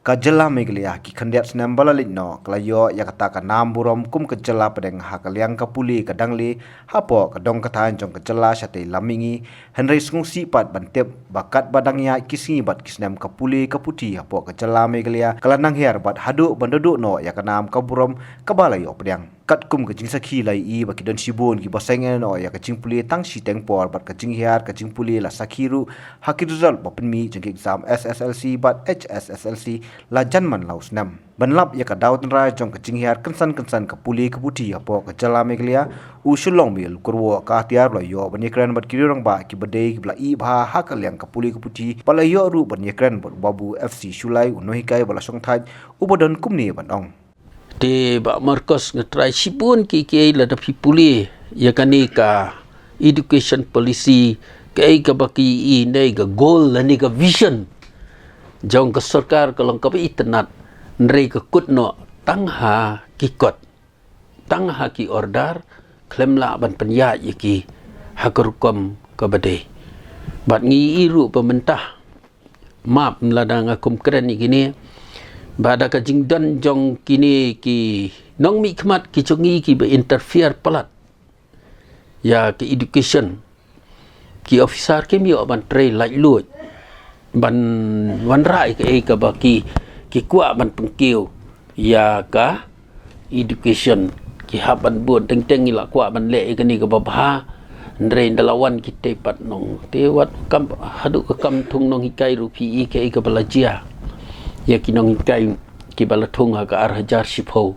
kajela meglia ki khandiat snam balalit no klayo yakata ka nam burom kum kajela pedeng hakaliang kapuli kadangli hapo kadong kathan jong kajela sate lamingi henry sung si pat bantep bakat badangnya kisingi bat kisnam kapuli kaputi hapo kajela meglia kalanang her bat hadu bandodu no yakanam kaburom kabalayo pedang kat kum ka jing sakhi lai I ba kidon sibon ki basengen no ya ka jing puli tang si teng por bat ka jing hiar ka jing puli la sakhiru haki result ba penmi jing exam SSLC bat HSSLC la janman laus nam banlap ya ka daut ra jong ka jing hiar kansan ka puli ka puti apo ka jala meglia u shulong bil kurwo ka tiar lo yo ban yekran bat kirong ba ki bade ki bla I bha ha ka liang ka puli ka puti bala yo ru ban yekran bat babu FC Shulai unohi kai bala song thai ubodon kumni ban ong di bak markas ngetrai sipun ki la da puli ya kani ka education policy kai ka baki nei ka goal ni ka vision jong ka sarkar kalong ka internet nrei ka kutno tangha ki kot tangha ki order klem la ban penya ki hakurkom ka bade bat ngi iru pemerintah map ladang akum keren ni gini bada ka jingdan jong kini ki nong mi khmat ki chongi ki be interfere palat ya ki education ki officer ke mi ban trai lai lut ban wan rai ka baki ki kwa ban pengkiu ya ka education ki haban bun teng teng ila kwa ban le ka ni ka babha ndre ndalawan ki te pat nong te wat kam hadu ka kam thung nong hikai rupi ke ka balajia ya kinong kai ki balathung ha ka arhajar shipho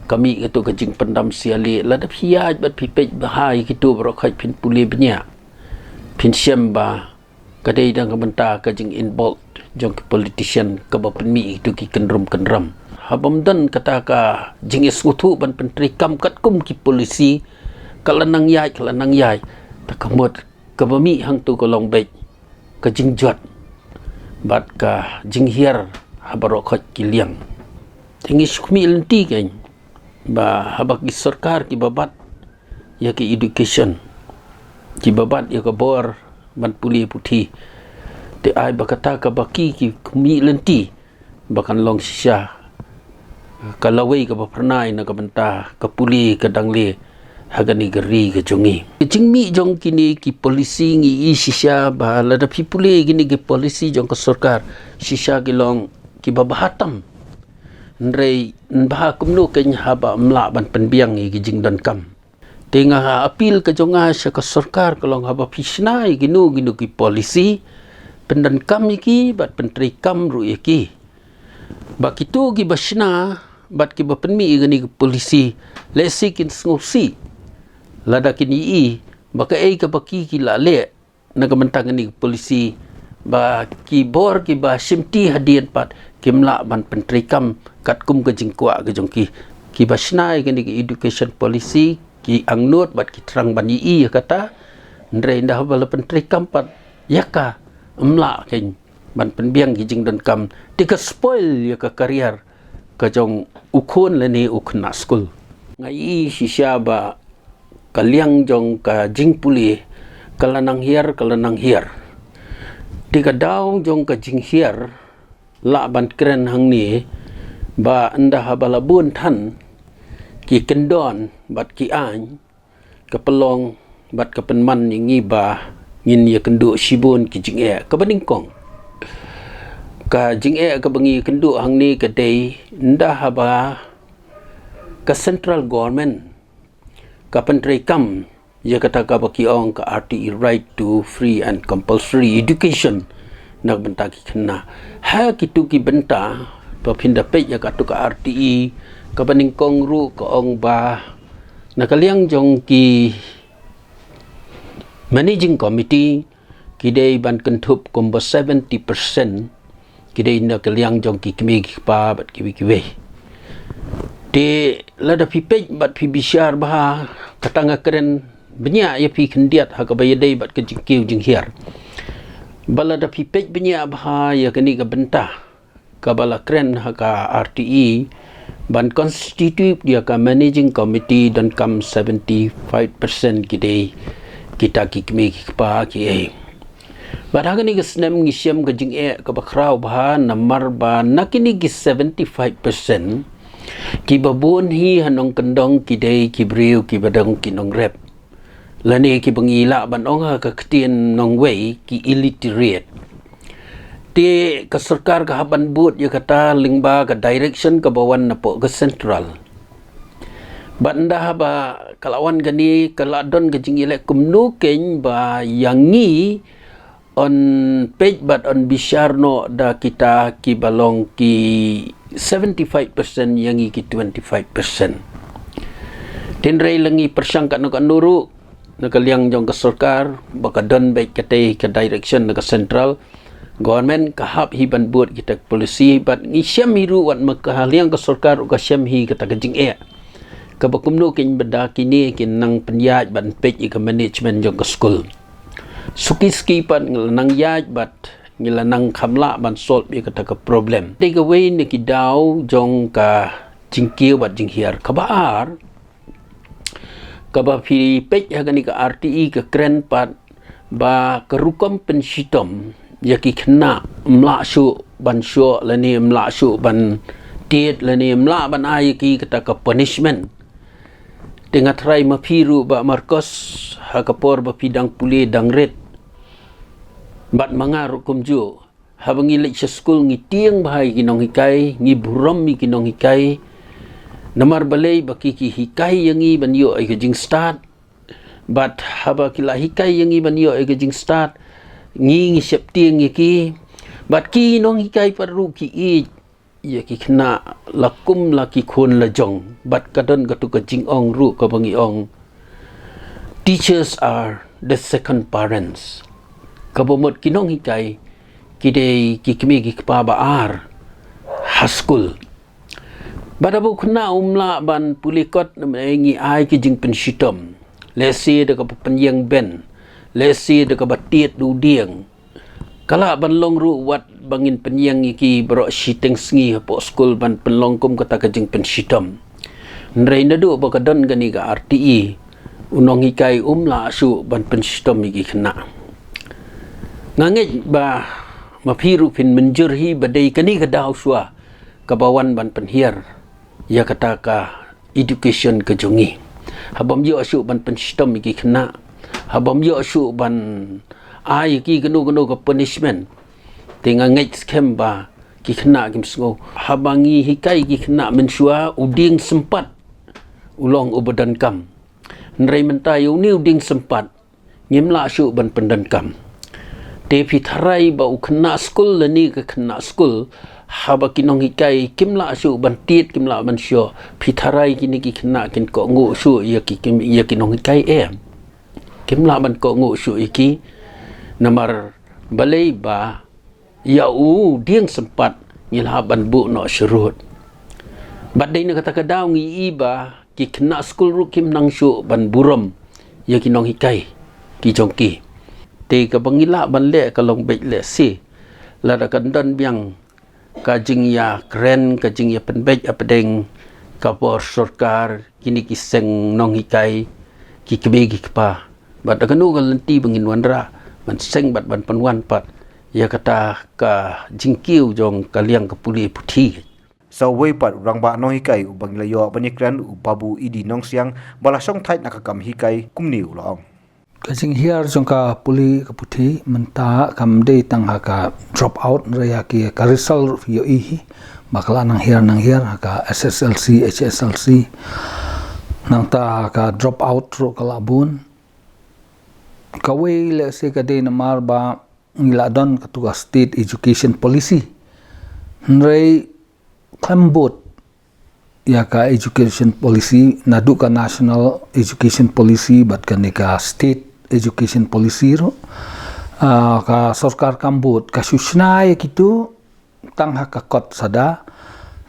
kami itu ka jing pendam siali la da phia bat phipej bahai ki tu bro khai phin puli bnya phin syamba ka dei dang ka benta ka jing involved jong ki politician ka ba penmi itu ki kenram habam dan kata ka jing esngutu ban pentri kam kat kum ki polisi kalanang yai ta kamot ka bami hang tu ko long bej ka jing jot bat ka jing hiar habarok khot kiliang tingi sukmi lenti kan ba habak ki sarkar ki babat ya ki education ki babat ya ka bor ban puli puthi te ai bakata ka baki ki kumi lenti bakan long sisha kalawai ka bapranai na ka benta ka puli ka dangli hagani gari ke jongi jingmi jong kini ki polisi ngi sisha ba la da pipuli gini ki polisi jong ka sarkar sisha ki long ki babahatam nrei bah kumnu ken haba mla ban penbiang ngi ki jingdan kam tenga apil ka jonga sya ka sarkar ka long haba pisnai ginu ki polisi pendan kam iki bat pentri kam ru iki ba kitu ki basna bat ki bapenmi gini ki polisi lesikin ngosi lada kini baka ka baki ki la le nagamantang ni polisi ba ki bor ki ba simti hadian pat kimla ban pentrikam katkum ke jingkwa ke jongki ki basnai kini ki education policy ki angnut bat ki terang ban kata ndre ndah bala pentrikam pat yaka emla ken ban penbiang ki jing dan kam tika spoil ya ka karier ka jong ukun leni ukna school ngai sisya ba kaliang jong ka jing puli kalanang hiar di kadaung jong ka jing hiar la ban kren hang ni ba anda habala bun than ki kendon bat ki an kapelong bat kapenman ngi ba ngin ya kendu sibun ki jing ka baningkong ka jing ka bangi kendu hang ni ka dei nda haba ka central government kapan kam ya kata ka baki ong ka RTE right to free and compulsory education nak benta ki kena ha kitu ki benta to pinda pe ya ka tu ka RTE ka baning kong ru ka ong ba nakaliang jong ki managing committee ki dei ban kentup kombo 70% ki dei nakaliang jong ki kmi ki pa bat ki we di lada pipej bat pi bisyar bah katanga keren benya ya pi kendiat ha ka bayadai bat ke jingkiu jing hiar balada pipej benya bah ya kani ka bentah ka bala keren ha ka RTE ban constitute dia ka managing committee dan kam 75% kidai kita ki kmi ki pa ki Badaga ni gasnem ngisyam gajing ka bakraw bahan namar ba nakini gi 75% ki babun hi hanong kendong ki day ki briu ki badang ki nong rep. Lani ki bangila ban ong ha ka ktien nong way ki illiterate. Ti ka sarkar ka haban but ya kata lingba ka direction ka bawan na po ka central. Banda ba kalawan gani kaladon gajing ilek kumnu ken ba yangi on page but on bisyarno da kita ki balong ki 75% yangi ki 25%. Tinray langi persangka no kanuru nakaliang jong ka sarkar baka don baik katay ka direction na ka central government kahap hiban buat kita polisi but ngisyam hiru wat makahaliang ka sarkar ka syam hi kata gajing kabakumno kin benda kini kin nang penyaj ban page ka management jong ka school suki pan nang yaj bat ngila nang kamla ban solve bi kata ka problem take away ni kidaw jong ka jingkiw bat jinghiar kabar kaba pi page hagani ka RTE ka kren pat ba kerukom pensitom yaki kena mla su ban syo lani mla su ban tiet lani mla ban ayaki kata ka punishment tengah try mapiru ba Marcos hakapor ba pidang puli dangret bat mangaru kumju habang ilik sa school ngitiang bahay kinong hikay ngiburom mi kinong hikay namar balay bakiki hikay yangi banyo ay kajing start bat haba kila hikay yangi banyo ay kajing start ngi septiang yaki bat kinong hikay paru ki yaki kena lakum laki khon lajong bat kadon gatu kajing ong ru ka bangi ong teachers are the second parents kabomot kinong hikay kidei kikimi kikpa baar haskul badabu kena umla ban pulikot ngi ai kijing pensitom lesi de ka penyang ben lesi de ka batiet du dieng kala ban long ru wat bangin penyang iki bro siteng sngi po school ban penlongkum kata kajing pensitom nrei nadu bakadon gani ga RTE unong hikai umla su ban pensitom iki kena ngangit ba mapiru pin menjurhi badai kani kadaw suwa kabawan ban penhiar ya kata ka education ke jongi habam yo asu ban pensitom iki kena habam yo asu ban ai ki genu ka punishment tinga ngait scam ba ki kena kim sngo habangi hikai ki kena mensua uding sempat ulong ubadan kam nrei mentayu ni uding sempat ngimla asu ban pendan kam te pitharai ba ukna school lani ka kena school haba kinong hikai kimla asu ban tiet kimla ban syo pitharai kini ki kena kin ko ngu su ya ki kinong hikai kimla ban ko ngu su iki namar balai ba yau diang sempat ngilhaban bu no syurut badai na kata kadaw ngi iba ki kena school ru kim nang su ban burom ya kinong hikai ki jongki te ka bangila ban le kalong bek le si la da kandan biang kajing ya kren kajing ya penbek apedeng kapor sarkar kini kiseng nong hikai ki kebegi kpa bad kanu galanti bangin wanra man seng bat ban panwan pat ya kata ka jingkiu jong kaliang ka puli puthi so we pat rangba no hikai ubang layo banikran upabu idi nong siang balasong thait nakakam hikai kumniu long kajing hiar jong ka puli ka puthi menta kam dei tang ha ka drop out raya ki ka result yo i bakla nang hiar ka SSLC HSLC nang ta ka drop out ro kalabun kawai le se ka de namar ba ngiladon katuga state education policy nrei klambot ya ka education policy nadu ka national education policy bat ka state education policy ro ka sarkar kambot ka susna ya kitu tang hakakot sada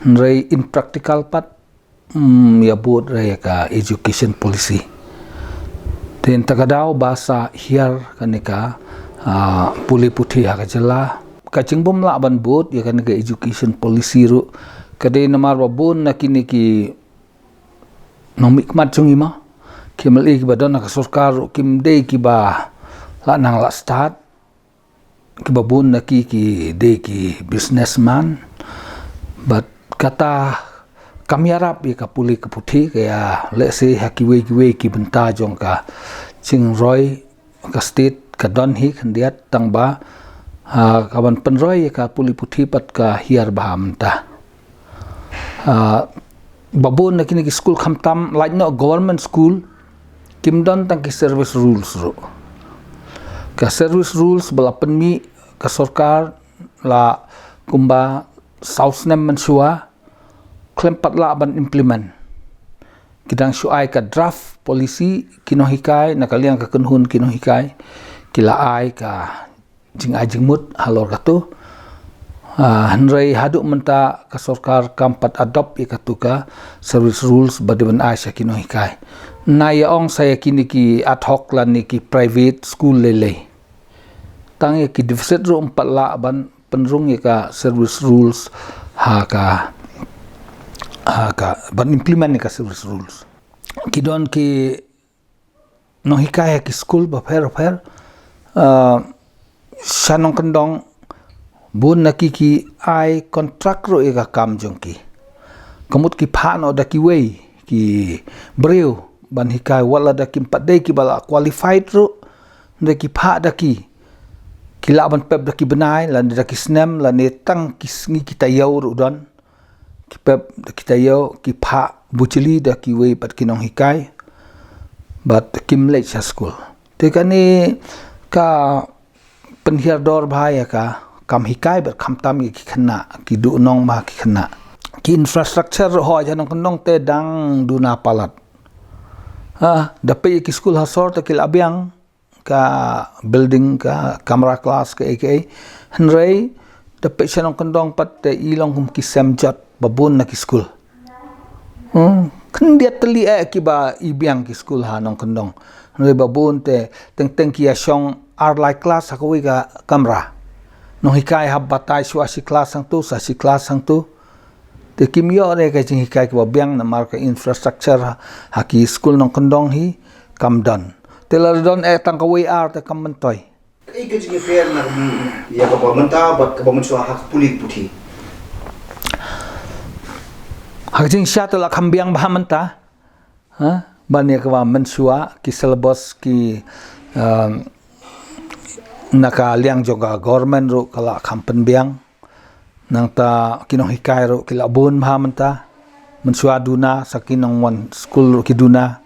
nrei in practical pat ya bot re ka education policy ten takadaw basa hiar kanika puli puthi ha kajala kaching bom la ban bot ya kanika education policy ru kade namar babon nakini ki nomik mat chung ima kemal ik badon ka sarkar kim dei ki ba la nang la start ki babun na ki de ki businessman, but kata kami harap ya kapuli keputi kaya let's say hakiwe ki benta jong ka Ching Roy ka state ka don hi khandiat tang ba kawan penroy ka puli puthi pat ka hiar bah menta babun na kini school khamtam like no government school kimdon tang ki service rules ro ka service rules bala penmi ka sarkar la kumba sausnem mensua klempat la ban implement kidang shuai ka draft policy kinohikai nakaliang ka kunhun kinohikai kila ai ka jing mut halor katu hanrei haduk menta ka sarkar kampat adopt ikatuka service rules badiban asya kinohikai na yaong saya kini ki ad hoc lan ni ki private school lele tang ki deficit ro 4 la ban penrung ka service rules ha ka ban implement ka service rules kidon ki nohikai ki school ba pher sanong kendong bun nakiki ai kontrak ro ega kam jongki kamut ki phano da ki wei ki breu ban hikai wala da ki padai ki bala qualified ro da ki pha da ki la ban pep da ki benai lan da ki snem lan ne tang ki ngi kita yau ro don ki pep da kita yau ki pha buchili da ki wei pat ki nong hikai bat kim le cha school te kani ka penhiar dor bahaya ka kam hikai ber khamtam ki khana ki du nong ma ki khana ki infrastructure ho janong knong te dang duna palat dapat ki school hasor te ki labiang ka building ka kamera class ka aka hanrei dapat janong kendong pat te ilong kum ki semjat babun na ki school kendiat teli ki ba ibiang ki school ha nong kendong hanrei babun te teng ki asyong like class hakui ka kamera no hikai hab batai suasi kelas sang tu sasi kelas sang tu te kimyo re ka jing hikai ka biang na marka infrastructure haki school nong kendong hi kam don telar don tang ka we ar te kam mentoi Ei ka jing fair na ya ka ba menta bat ka ba mensua hak pulik puthi hak jing sya te la kam biang ba menta ban ya ka ba mensua ki syllabus ki naka liang joga government ro kala kampen biang nang ta kinong hikai ro kila bun ma menta mensua duna sakinong wan school ro kiduna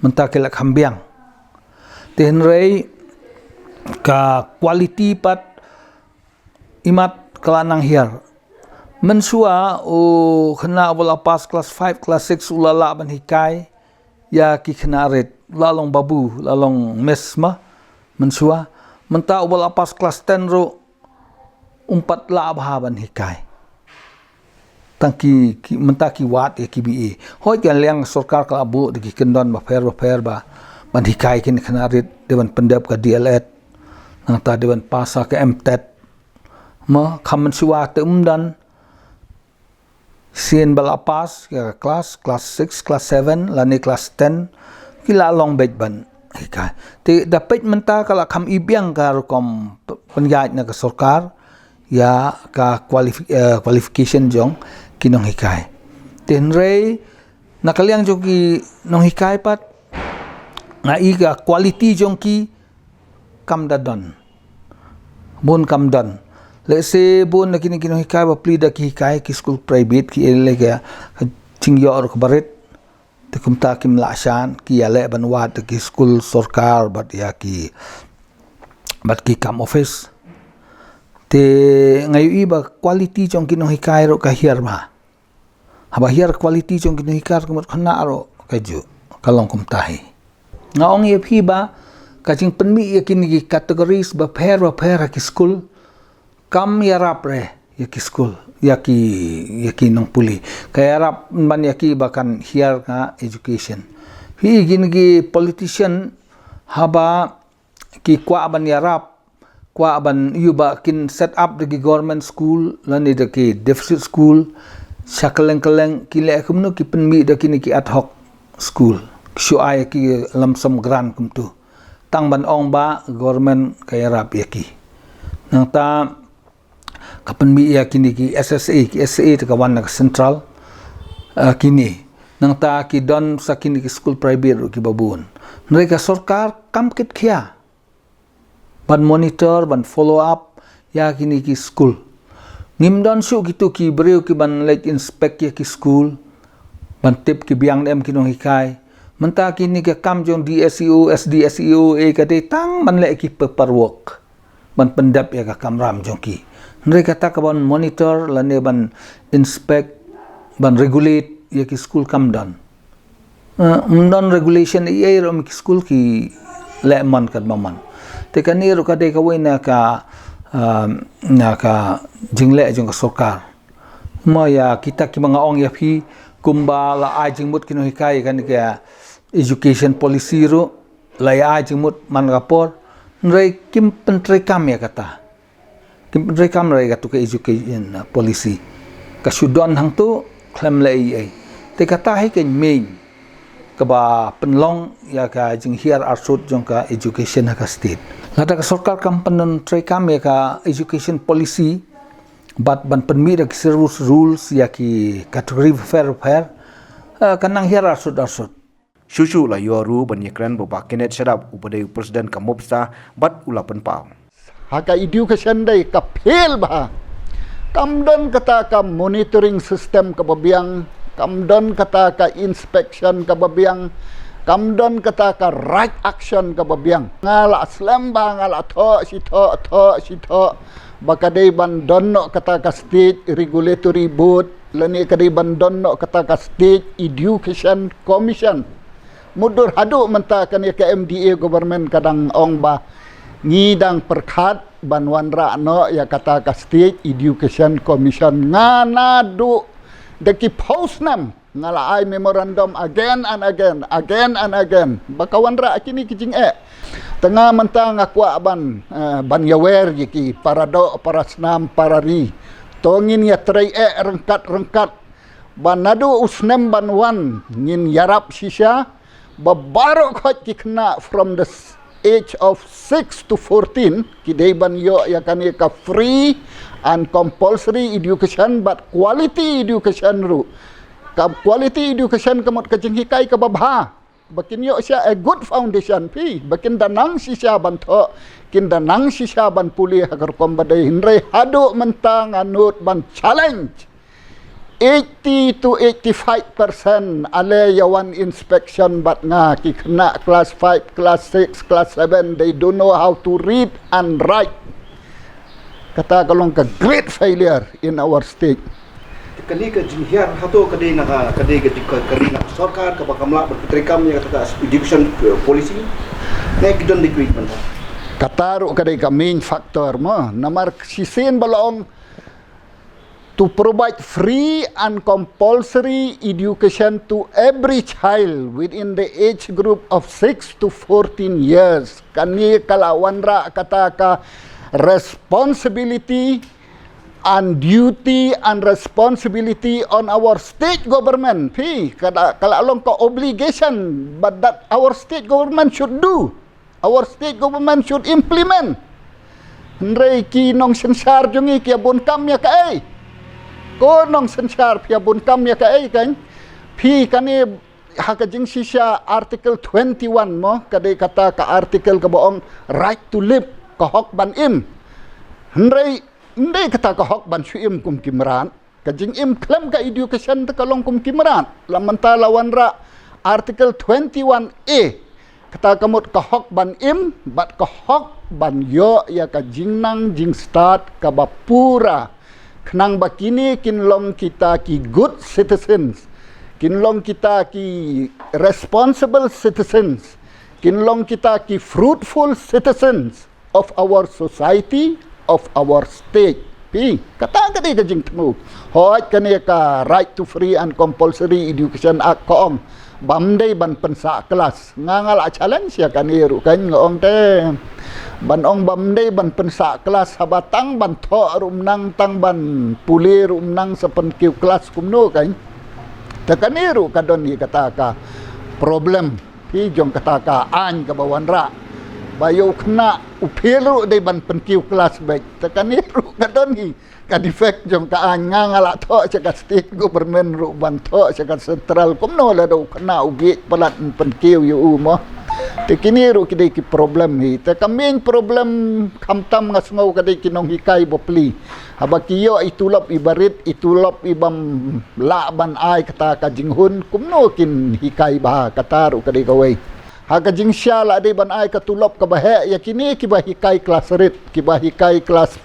menta kila kambiang tenrei ka quality pat imat kala nang hiar mensua o khna wala pas class 5 class 6 ulala ban hikai ya ki khna ret lalong babu lalong mesma mensua menta ubal pas kelas 10 ro 4 la bahaban hikai tangki menta ki wat ya ki bi hoi kan liang sarkar ka abu de ki kendon ba fer ba ban hikai kin khanarit dewan pendap ka DLED nang ta dewan pasa ka MTET ma khaman suwa te umdan sien bala pas ya kelas 6 kelas 7 lani kelas 10 kila long bet ban hikai te dapat menta kala kam ibiang ka kom penjat na ka sarkar ya ka qualification jong kinong hikai tenrei nakaliang jogi nong hikai pat na iga quality jong ki kam dadon bun kam dan let's say bun na kini kinong hikai ba pli da ki hikai ki school private ki elega chingyo or kabaret te kumta kim la shan ki ale banwa te ki school sarkar bat ya ki kam office te ngayu iba quality jong kinong hikai ro ka hiar ma haba hiar quality jong kinong hikai ko khana ro ka ju kalong kumta hi ngaong ye phi ba ka jing penmi ya kini ki categories ba pher ki school kam ya rap re ya ki school yaki nong puli kaya rap man yaki bakan hiar ka education hi gin politician haba ki kwa ban yarap kwa ban yuba kin set up the government school lani de ki deficit school sakaleng ki le kumno ki penmi de kini ki ad hoc school shu ai ki lamsam grant kumtu tang ban ong ba government kaya rap yaki nang ta kapan mi ya kini ki SSA ki SA ta kawan na central kini nang ta ki don sa kini ki school private ki babun mereka sarkar kam kit khia ban monitor ban follow up ya kini ki school ngim don su gitu ki breu ki ban like inspect ya ki school ban tip ki biang dem ki nong hikai menta kini ke kam jong DSEO SDSEO ka de tang ban le ki paperwork ban pendap ya ka kamram jong ki mereka ta ka ban monitor lane ban inspect ban regulate ya ki school kam don non regulation ye rom ki school ki le man kat maman te kan ni ro ka de ka wena ka na ka jingle jong ka sarkar mo ya kita ki mga ong ya phi kumba la ai jingmut kino hikai kan ka education policy ro la ai jingmut man rapor nrai kim pentre kam ya kata kim pentre kam rai ka tu ka education policy ka sudon hang tu klem le ai te kata hai ken main ka ba penlong ya ka jing hiar arsut jong ka education ka state lada ka sarkar kam pentre kam ya ka education policy bat ban permi dak service rules ya ki category fair kanang hiar arsut Shushu la yoru ban yekran boba kenet shadap upadai presiden kamopsa bat ulapan pau. Haka education day ka fail ba. Kamdon kata ka monitoring system ka babiang, kamdon kata ka inspection ka babiang, kamdon kata ka right action ka babiang. Ngala slamba ngala tho si tho baka day ban donno kata ka state regulatory board lani kadai ban donno kata ka state education commission. Mudur hadu menta kan ya ke MDA government kadang ong ba ngidang perkat banwanra no ya kata ka state education commission ngana du deki post nam ngala ai memorandum again and again bakawanra kini kijing tengah menta ngakwa ban yawer yiki parado parasnam parari tongin ya trai rengkat ban nadu usnem banwan ngin yarap sisya babaro khot kikna from the age of 6 to 14 kidai ban yo ya kani ka free and compulsory education but quality education ru ka quality education kamot ka jinghikai ka babha bakin yo sia a good foundation pi bakin danang sisya banto kin danang sisya ban puli hakar kombadai hindrai hadu mentang anut ban challenge 80 to 85% ale yawan inspection but nga kikna class 5 class 6 class 7 they don't know how to read and write kata kalong ka great failure in our state kani ka jinhiar hato kadai naka kadai ka kari na sarkar ka bakamla berpetrikam ya kata education policy nek don dikrit man kataru kadai ka main factor mo namar sisin balong to provide free and compulsory education to every child within the age group of 6 to 14 years. Kani kalawanra kata ka responsibility and duty and responsibility on our state government. Kala along ka obligation, but that our state government should do. Our state government should implement. Nrei ki nong sensar jungi kia bon kam ya ka ko nong sensar pia bun kam ya ka kan pi kani hakajing sisya article 21 mo kadai kata ka article ka boong right to live ka hok ban im ndai kata ka hok ban suim kum kimran kajing im klem ka education ta kalong kum kimran lamanta lawanra article 21A kata kamot ka hok ban im bat ka hok ban yo ya ka jingnang jing start ka bapura kenang bakini kinlong kita ki good citizens, kinlong kita ki responsible citizens, kinlong kita ki fruitful citizens of our society, of our state. Pi, kata kadi ka jing temu. Hoat kani ka right to free and compulsory education act koong. Bamday ban pensa kelas. Ngangala challenge ya kani ru kan ngong te. Ban ong bamday ban pensa kelas habatang ban tho rumnang tang ban puli rumnang sa penkiu kelas kumno kan. Takaniru kadon ni kata ka problem pi jong kata ka an ka bawanra bayo kena upiru dai ban penkiu kelas baik tekani ru kadon hi ka defect jong ka anga ngala to caka state government ru ban to caka central kumno la do kena ugi pelat penkiu yu mo te kini ru kidai ki problem hi te main problem kamtam ngasngau kadai kinong hikai bopli habaki yo itulop ibarit itulop ibam la ban ai kata ka jinghun kumno kin hikai ba kata ru kadai kawai Haka jing siya la di ban ay katulop ka bahe ya kini kiba hikai kelas rit kiba hikai kelas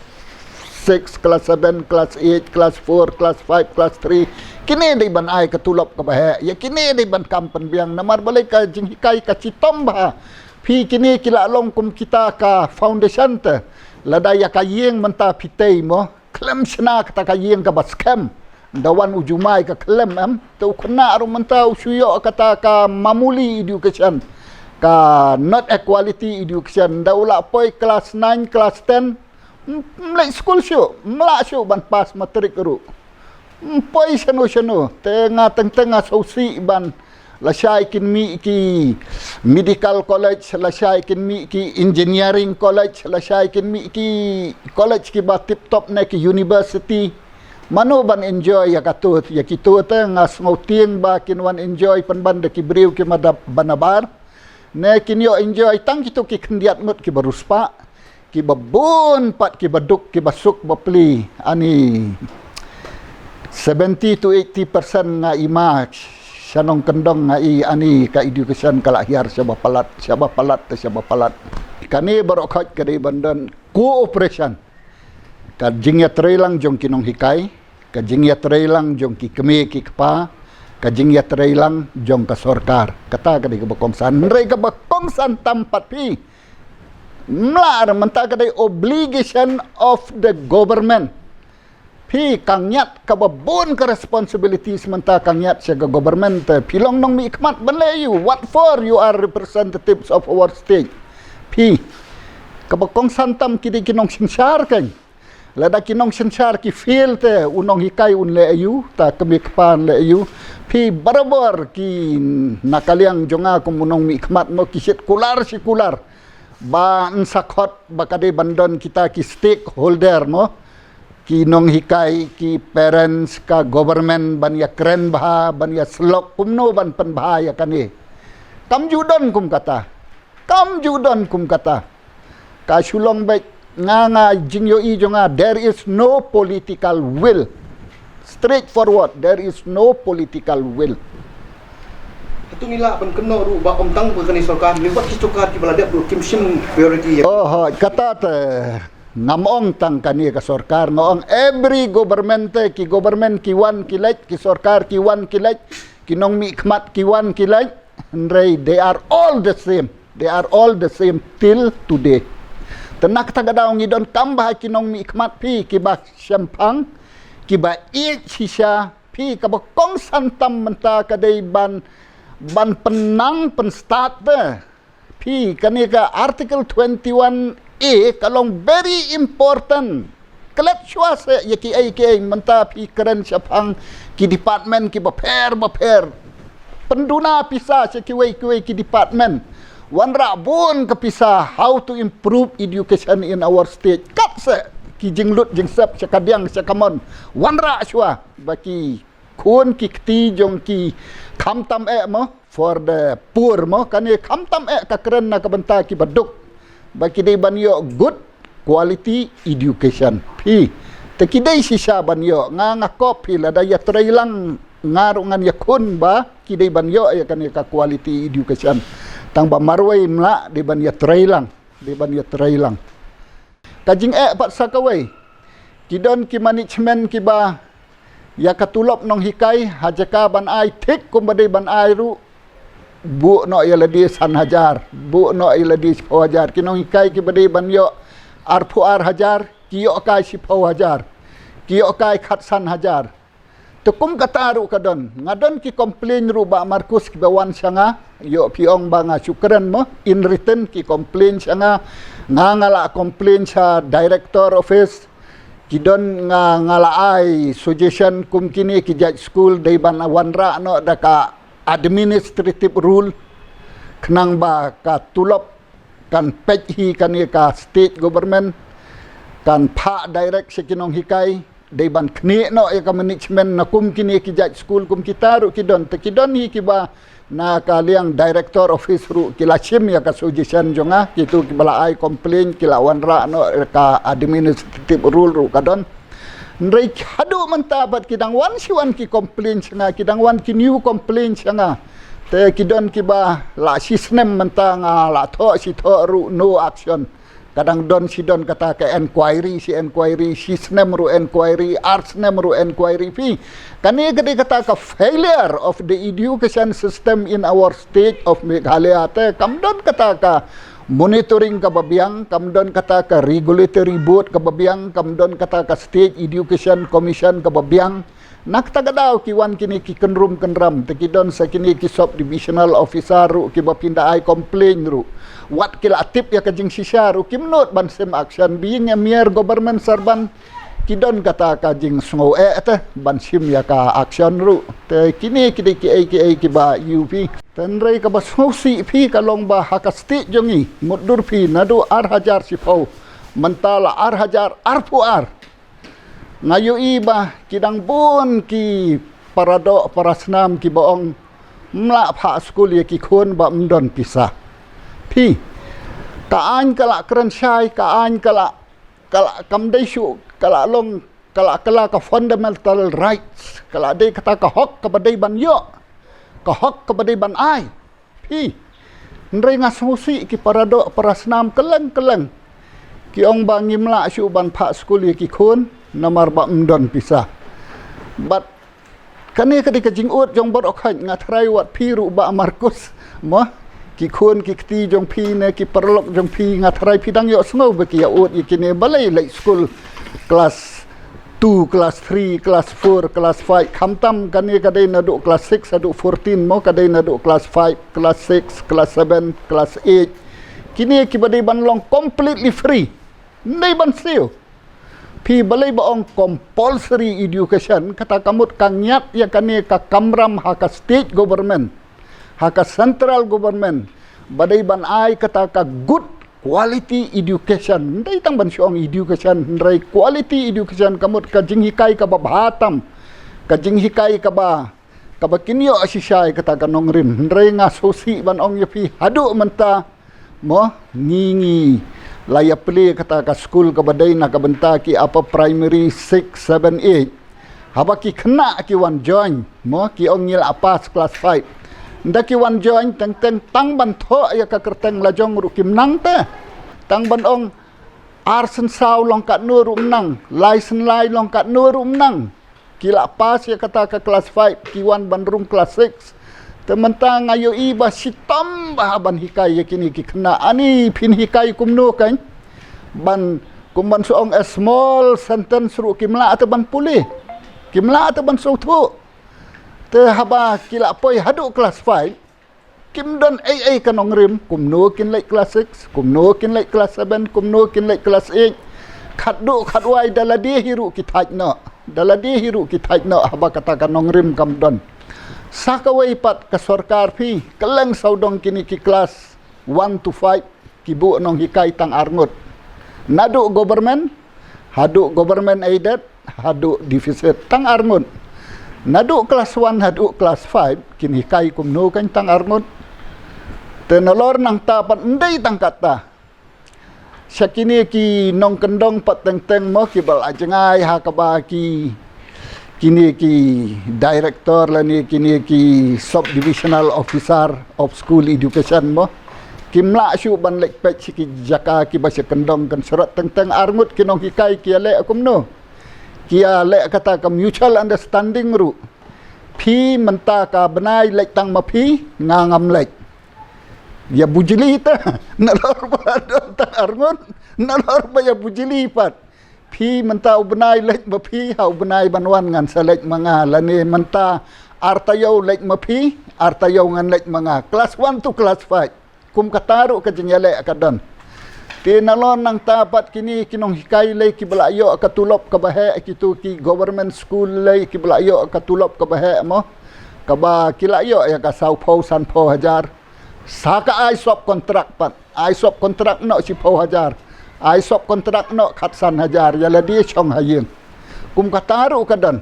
6 kelas 7 kelas 8 kelas 4 kelas 5 kelas 3 kini di ban ay katulop ka bahe ya kini di ban kampen biang namar balik ka jing hikai ka citom ba pi kini kila long kum kita ka foundation te lada ya ka yeng menta pitay mo klem sina kata ka yeng ka baskem dawan ujumai ka klem am tu kena aru menta usuyo kata ka mamuli education ka not equality education daula poi kelas 9 kelas 10 mlai school syo mla syo ban pas matrik ru poi seno tengah tengah sosi ban la syai kin mi ki medical college la syai kin mi ki engineering college la syai kin mi ki college ki ba tip top ne ki university mano ban enjoy ya katut ya kitu te ngas ngauting ba kin wan enjoy pan ban de ki briu ki madap banabar ne kinyo enjoy tang kitu ki kendiat ngut ki baruspa ki babun pat ki baduk ki basuk bapli ani 70 to 80% nga ima sanong kendong nga i ani ka education kalahiar siya bapalat kani barokhat kadi bandan cooperation ka jingya trailang jong kinong hikai ka jingya trailang jong ki kemi ki kpa kajing ya trailang jong ka sorkar kata kadai ka bakongsan rai ka bakongsan tampat pi mlar menta kadai obligation of the government pi kangyat ka babon ka responsibilities menta kangyat sa government pilong nong mi ikmat banlayu what for you are representatives of our state pi ka bakongsan tam kidi kinong sinsar kan lada kinong sensar ki feel te unong hikai un le ayu ta kemikpan le ayu pi barabar ki nakaliang jonga kumunong mikmat mo kisit kular sikular ba nsakot bakade bandon kita ki stakeholder mo ki nong hikai ki parents ka government ban ya kren bah ban ya slok kumno ban pen bahaya kani kam judon kum kata ka sulong baik nga jingyo i jonga there is no political will straightforward there is no political will itu nila ban keno ru ba omtang ba kani sarkar liwat ki sarkar ki balada bu kimsim priority kata te ngamong tang kani ka sarkar ngong every government ki government ki wan kilat ki sarkar ki wan kilat kinong mi khmat ki wan kilat they are all the same till today tenak tagadaw ngidon kambah kinong mi ikmat pi kiba syampang kiba ik sisa pi kaba kong santam menta kadai ban penang pen start pi kanika article 21A kalong very important kelet syuase yaki ai menta pi keren syapang ki department ki baper penduna pisa sekiwai ki department wanra bun kepisah how to improve education in our state kapse ki jinglut jingsep sekadiang sekamon wanra syua baki kun ki kti jong ki kamtam mo for the poor mo kani kamtam ka keren na kabenta ki baduk baki dei banyo good quality education pi tekidai sisa banyo nga kopi la daya trailang ngarungan yakun ba kidai banyo ya kani ka quality education tang ba marway mla di ban ya trailang kajing pat sakawai kidon ki management ki ba ya katulop nong hikai hajaka ban ai thik kum badai ban ai ru bu no ya ladi san hajar bu no ya ladi 10 hajar kinong hikai ki badai ban yo arpu ar hajar kiyo kai 10 hajar kiyo kai khat san hajar tukum kataru kadon ngadon ki complain ru ba Markus ki bawan sanga yo piong ba nga syukran mo in written ki complain sanga ngala complain sa director office kidon ngalaai suggestion kum kini ki judge school dai ban wanra no da ka administrative rule kenang ba ka tulop kan pej hi kan ye ka state government kan pha direct sekinong hikai dei ban kni no ya ka management na kum kini ki judge school kum kita ru kidon te kidon hi kiba na ka liang director office ru kila chim ya ka suggestion jonga kitu kibala ai complain kila wanra no ka administrative rule ru kadon ndrei hadu mantabat kidang wan siwan ki complain sanga kidang wan ki new complain sanga te kidon kiba la system mentanga la tho si tho ru no action kadang don si don kata ke inquiry system ru inquiry arts nem ru inquiry fi kani gede kata ka failure of the education system in our state of Meghalaya te kam don kata ka monitoring ka babiang kam don kata ka regulatory board ka babiang kam don kata ka state education commission ka babiang naktagadaw kiwan kini ki kenrum kenram te kidon sa kini ki sub divisional officer ru ki bapinda ai complain ru wat kila tip ya kajing sisya ru kimnot ban sem action being a mere government servant kidon kata kajing sngo te ban sim ya ka action ru te kini kidi ki ba UP tenrei ka basosi pi kalong ba hakasti jongi mudur pi nadu ar hajar sipau mentala ar hajar arpu ar ngayo iba kidang bun ki parado parasnam ki boong mla pha school ye ki khon ba mdon pisah pi kaan kala kran shai kaan kala kamdai shu kala long kala ka fundamental rights kala dei kata ka hok ka badai ban yo ka hok ka badai ban ai pi ndrei ngasusi ki parado parasnam keleng ki ong ba ngimla shu ban pha school ye ki khon namar ba mdon pisah but kani kadi ka jingut jong bot okhan ngatrai wat piru ba Markus mo ki khon ki kti jong pi ne ki perlok jong pi ngatrai pidang yo sngo be ki ya ut ikine balai like school class 2 class 3 class 4 class 5 khamtam kani kadai na do class 6 adu 14 mo kadai na do class 5 class 6 class 7 class 8 kini ki badai ban long completely free ndai ban siu pi balai baong compulsory education kata kamut kangyat ya kani ka kamram haka state government haka central government badai ban ai kata ka good quality education ndai tang ban siong education ndai quality education kamut ka jinghikai ka babatam ka jinghikai ka ba kinyo asisai kata ka nongrim ndai nga sosi ban ong yapi hadu menta mo ngingi laya peli kata ka school ka badai na kabenta ki apa primary 6 7 8 haba ki kena ki wan join mo ki ong ngil apa class 5 nda ki wan join tang ban tho ya ka kerteng lajong ru kim nang te tang ban ong arsen saw long kat nu ru nang license lai long kat nu ru nang ki la pas ya kata ka class 5 ki wan ban room class 6 tementang ayo iba sitam bahaban hikai yakini ki kena ani pin hikai kumno kan ban kumban soong a small sentence ru kimla atau ban pulih kimla atau ban sautu te haba kila poi hadu class 5 kimdon ai kanong rim kumno kin like class 6 kumno kin like class 7 kumno kin like class 8 khatwai daladi hiru kitajno haba kata kanong rim kamdon sakawai pat ka sarkar pi keleng saudong kini ki kelas 1 to 5 kibu nong hikai tang arngut nadu government hadu government aided hadu deficit tang arngut nadu kelas 1 hadu kelas 5 kini hikai kumno kan tang arngut tenolor nang tapat ndai tang kata sakini ki nong kendong pat teng mo ki bal ajengai ha ka ba ki kini ki director lani kini ki sub divisional officer of school education mo kimla shu ban lek pech ki jaka ki basa kendong kan surat teng arngut kinong hikai ki le akumno ki le kata ka mutual understanding ru phi menta ka benai lek tang ma phi ngangam lek ya bujili ta nalor ba tang arngut nalor ba ya bujili pat pi menta ubnai lek mapi ha ubnai banwan ngan selek manga lani menta artayo lek mapi artayo ngan lek manga kelas 1 to kelas 5 kum kataru ka jenyale akadon tinalon nang tapat kini kinong hikai lek ki belayo ka tulop ka bahe kitu ki government school lek ki belayo ka tulop ka bahe mo ka ba kilayo ya ka sau pau san po hajar saka ai sop kontrak pat ai sop kontrak nok 10,000 ai sop kontrak nok khatsan hajar ya dia chong hayeng kum kataru kadan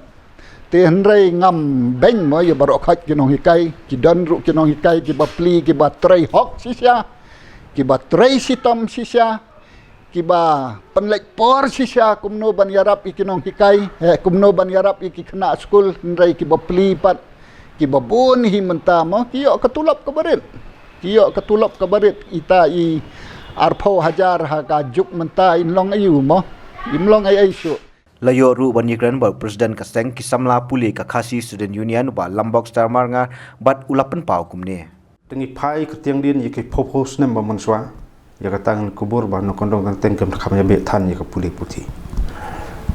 te hendrai ngam beng mo ya barok khat kinong hikai ki dan ru kinong hikai ki bapli ki batrai hok sisya ki batrai sitam sisya ki ba penlek por sisya kumno ban yarap ikinong hikai kumno ban yarap iki kena school hendrai ki bapli pat ki babun hi mentamo ki yo ketulap kabarit ita i arpau hajar ha ka juk menta inlong ayu mo imlong ai syu Layo ru banjikran ba Presiden Kaseng Kisamla Puli ka Khasi Student Union ba Lombok Star Marnga bat ulapan pau kumne tengi pai ketiang din yake popos nem ba manswa ya katang kubur ba no kondong kan tengkem khamya be than ya Puli Putih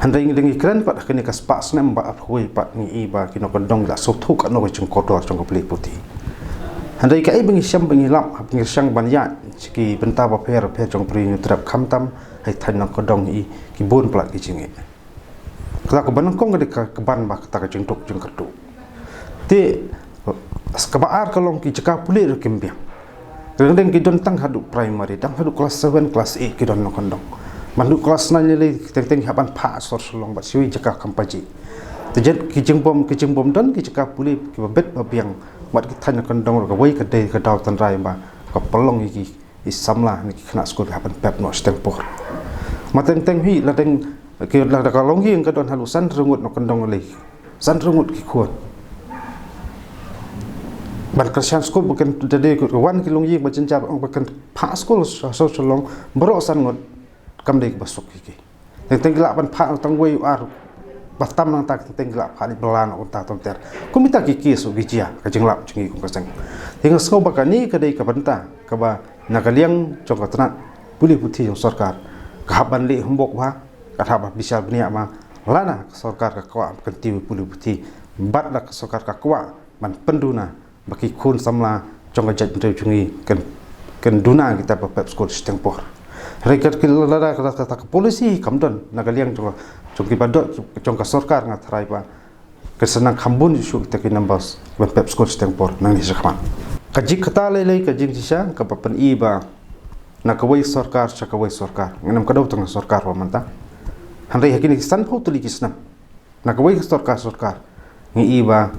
handai ngi kran pat kini ka spas nem ba apoi pat ni ba kino kondong la sotu ka no chung kodor chung Puli Putih handai ka bengi syam bengi lam bengi syang banyak ki benta ba per chung pri trap khamtam hai than no kondong i ki bon plat ki jinge kala ko banang kong ka ban ba ta ka chung tok chung kertu ti kabaar kalong ki cakap pulih ru kimbiang rendeng ki don tang hadu primary tang hadu kelas 7 kelas 8 ki don no kondong mandu kelas 9 le teng haban pha sor solong ba siwi cakap kampaji tejet ki jengpom don ki cakap pulih ki babet babiang mat ki than kondong ro ka wei ka dei ka daw tan rai ba ka pelong ki isamla ni ki kena skul haban pep no stempor mateng teng hi la teng ki la ka long hi ka don halu san rungut no kondong le san rungut ki khot ban kersian skul bukan jadi wan kilong yi macam jab bukan pak skul so long berok san ngot kam dei basuk iki teng gelak ban pak tang wei ar batam nang tak teng gelak pak di belan unta tomter kumita kiki so gijia ka jenglap jengi ku kaseng teng skul bakani ka dei ka banta ka ba nakaliang jong ka tanat Puli Putih jong sarkar ka haban le humbok ba ka haba bisa bnia ma lana sarkar ka kwa kan ti Puli Putih bat la sarkar ka kwa man penduna baki kun samla jong jat jungi kan duna kita pep skol stengpor rekat kilala kata polisi kamdon nagaliang jong ki badot jong ka sarkar ngat rai ba kesenang khambun su kita ki nambas pep skol stengpor nang ni sakman kaji kata lele kaji sisa ka papan i ba nakawai sarkar chakawai sarkar nganam kadau tang sarkar wa manta handai hakini san pau tuli kisnam nakawai sarkar ngi i ba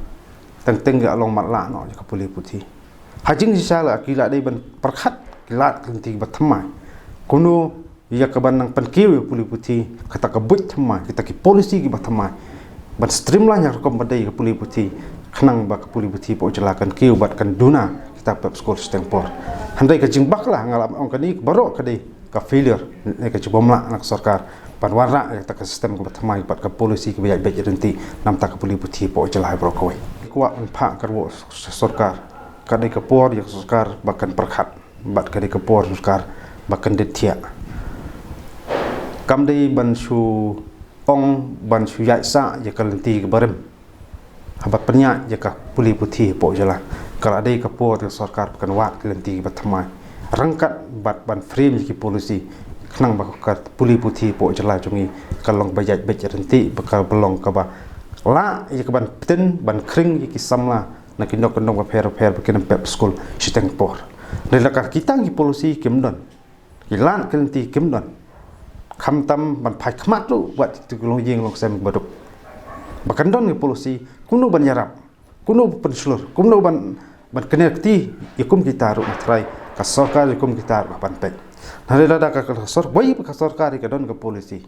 teng ga along matla no ka Puli Putih hajing sisala kila dei ban perkhat kilat kenti batmai kuno ya ka ban nang pankiwe Puli Putih kata ka but thamai kita ki polisi ki batmai ban streamline ya kom badai ka Puli Putih khnang ba ka Puli Putih po jelakan kiu bat kan duna kita pep skol stempor handai ka jingbak lah ngalam ong kani barok ka dei ka failure ne ka cibomla nak sarkar pan warna ta ka sistem ka batmai bat ka polisi ki bayai bej renti nam ta ka Puli Putih po jelai brokoi kuat pak kerwo sarkar kadai kapor ya sarkar bahkan perkhat bat kadai kapor sarkar bahkan detia kam dei ban su ong ban su ya sa ya kalenti ke barem habat penya ya ka Puli Putih po jala kala dei kapor ya sarkar bahkan wat kalenti bat thamai rangkat bat ban frame ki polisi khnang bakar Puli Putih po jala jungi kalong bayat bej renti bakal belong ka ba la ya ban pten ban kring ki samla na kinok kondong per bakin pep skul siteng por relaka kita ki polisi kimdon kilan kelenti kimdon khamtam ban phai khmat lu wat tulong yeng long sem baduk bakan don ki polisi kuno ban yarap kuno penslur kuno ban kenekti yakum kita ru matrai ka sarkar yakum kita ban pet narela ka sor wai ka sarkar ka don ka polisi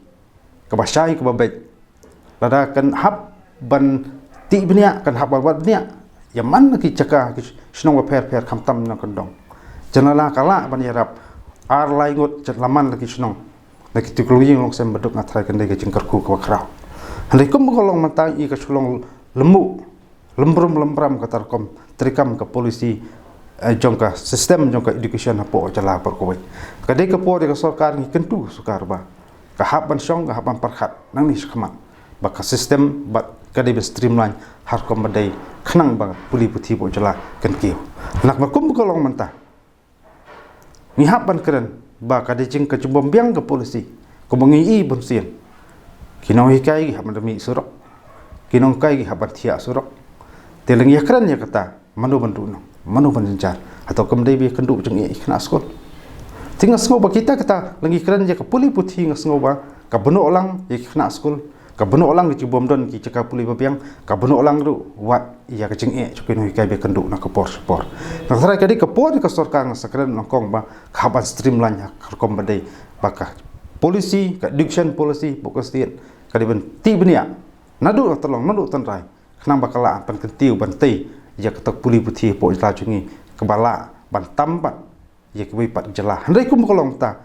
ka basai ka babet lada kan hab ban ti bnia kan hab ban bnia yaman ki caka ki snong per khamtam na kondong janala kala ban yarap ar lai ngot jalaman lagi snong lagi tikluying long sem baduk ngathai kan dei ka jingkarku ka krau handai kum kolong mantai i ka sulong lemu lembram katar kom trikam ka polisi jongka sistem jongka education hapo jala par koi kadai ka por ka sarkar ni kentu sukar ba ka hab ban song ka hab ban parkhat nang ni skhamat baka sistem bat kadai be streamline har kom badai khnang ba Puli Putih bo jala kan kiu nak makum kolong manta ni hab ban keren ba kadai jing ka cubom biang ka polisi ko bangi i bon sien kinong hikai hab mandami surok kinong kai hab thia surok teleng ya keren ya kata manu bandu no manu banjar atau kemdai bi kendu jeng i khna skol Tinggal sengoba kita lagi keren je ke puli putih ngas sengoba ka beno orang ye kena skul ka beno orang ki bomdon ki ceka puli babiang ka beno orang ru wat ya ke ceng cukin hui kai be kenduk na ke por. Nak sarai kadi ke por ke sorka ngas keren nongkong ba kaban streamline ya kom badai baka polisi ka diction policy pokostin kadi ben ti benia nadu tolong nadu tanrai kenapa kala pan kentiu bantai ya ketok puli putih po jela cungi kebala ban tambat ya kebi pat jela handai kum kolong ta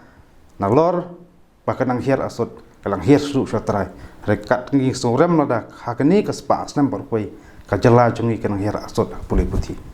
na lor bahkan ang hiar asot kalang hiar su syatrai rekat ngi sorem nada hakani ke spa snam barkoi ka jela cungi kan hiar asot puli putih